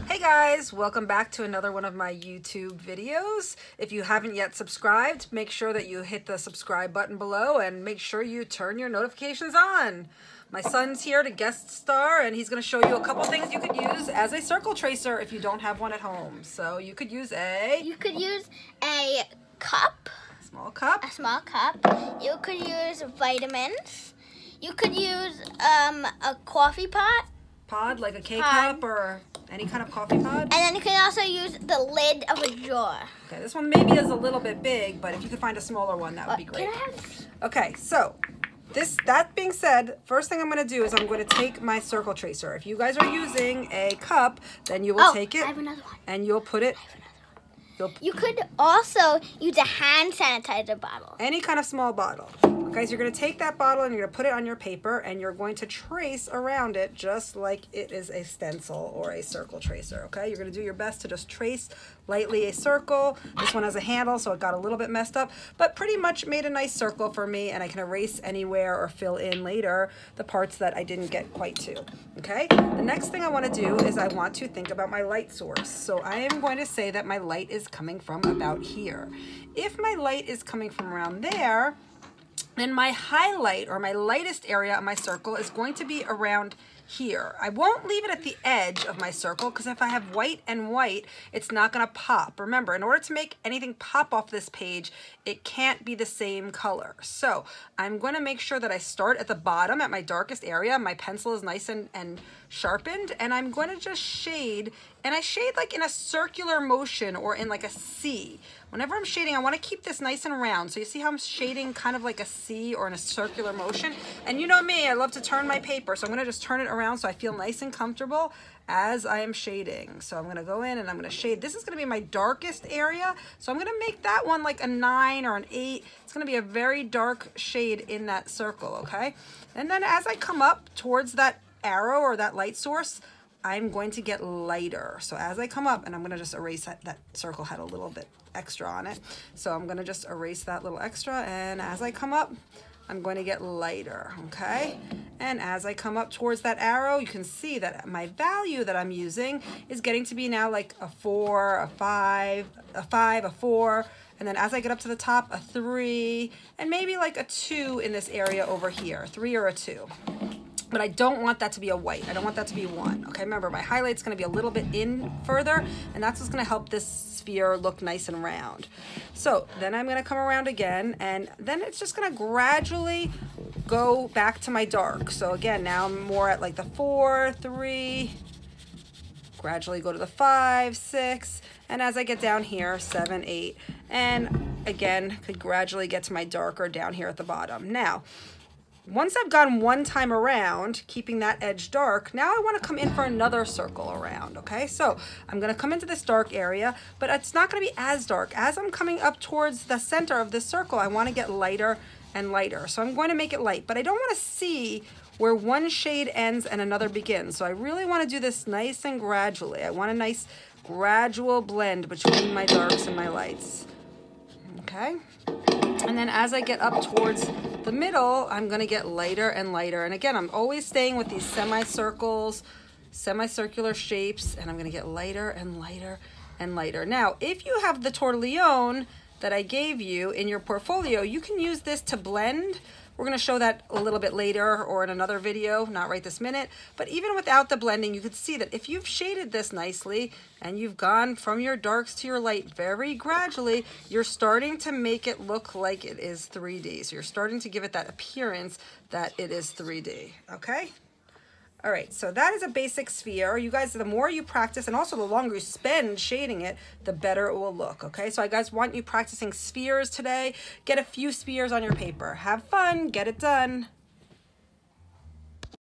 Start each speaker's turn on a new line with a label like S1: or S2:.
S1: Hey guys, welcome back to another one of my YouTube videos. If you haven't yet subscribed, make sure that you hit the subscribe button below and make sure you turn your notifications on. My son's here to guest star and he's going to show you a couple things you could use as a circle tracer if you don't have one at home. So you could use a...
S2: You could use a cup.
S1: Small cup.
S2: A small cup. You could use vitamins. You could use a coffee pot.
S1: Pod, like a K-cup or any kind of coffee pod.
S2: And then you can also use the lid of a jar.
S1: Okay, this one maybe is a little bit big, but if you could find a smaller one, that would be great.
S2: Can I have...
S1: Okay, so that being said, first thing I'm going to do is I'm going to take my circle tracer. If you guys are using a cup, then you will take it.
S2: I have another one.
S1: And you'll put it.
S2: You could also use a hand sanitizer bottle.
S1: Any kind of small bottle. Okay, so you're going to take that bottle and you're going to put it on your paper and you're going to trace around it just like it is a stencil or a circle tracer, okay? You're going to do your best to just trace lightly a circle. This one has a handle, so it got a little bit messed up, but pretty much made a nice circle for me, and I can erase anywhere or fill in later the parts that I didn't get quite to, okay? The next thing I want to do is I want to think about my light source. So I am going to say that my light is coming from about here. If my light is coming from around there, then my highlight or my lightest area of my circle is going to be around here. I won't leave it at the edge of my circle because if I have white and white, it's not going to pop. Remember, in order to make anything pop off this page, it can't be the same color. So I'm going to make sure that I start at the bottom at my darkest area. My pencil is nice and sharpened, and I'm going to just shade, and I shade like in a circular motion or in like a C. Whenever I'm shading, I want to keep this nice and round. So you see how I'm shading kind of like a C or in a circular motion? And you know me, I love to turn my paper. So I'm going to just turn it around so I feel nice and comfortable as I am shading. So I'm going to go in and I'm going to shade. This is going to be my darkest area. So I'm going to make that one like a 9 or an 8. It's going to be a very dark shade in that circle, okay? And then as I come up towards that arrow or that light source, I'm going to get lighter. So as I come up, and I'm going to just erase that circle had a little bit extra on it. So I'm going to just erase that little extra, and as I come up, I'm going to get lighter, okay? And as I come up towards that arrow, you can see that my value that I'm using is getting to be now like a 4, a 5, a 4, and then as I get up to the top, a 3, and maybe like a 2 in this area over here, 3 or a 2. But I don't want that to be a white. I don't want that to be 1. Okay, remember my highlight's gonna be a little bit in further, and that's what's gonna help this sphere look nice and round. So then I'm gonna come around again, and then it's just gonna gradually go back to my dark. So again, now I'm more at like the 4, 3, gradually go to the 5, 6, and as I get down here, 7, 8, and again, could gradually get to my darker down here at the bottom. Now, once I've gone one time around, keeping that edge dark, now I want to come in for another circle around, okay? So I'm going to come into this dark area, but it's not going to be as dark. As I'm coming up towards the center of this circle, I want to get lighter and lighter. So I'm going to make it light, but I don't want to see where one shade ends and another begins. So I really want to do this nice and gradually. I want a nice gradual blend between my darks and my lights, okay? And then as I get up towards the middle, I'm going to get lighter and lighter. And again, I'm always staying with these semicircles, semicircular shapes, and I'm going to get lighter and lighter and lighter. Now, if you have the Tortillon that I gave you in your portfolio, you can use this to blend. We're going to show that a little bit later or in another video, not right this minute. But even without the blending, you can see that if you've shaded this nicely and you've gone from your darks to your light very gradually, you're starting to make it look like it is 3D. So you're starting to give it that appearance that it is 3D, okay? All right, so that is a basic sphere. You guys, the more you practice and also the longer you spend shading it, the better it will look, okay? So I guys want you practicing spheres today. Get a few spheres on your paper. Have fun, get it done.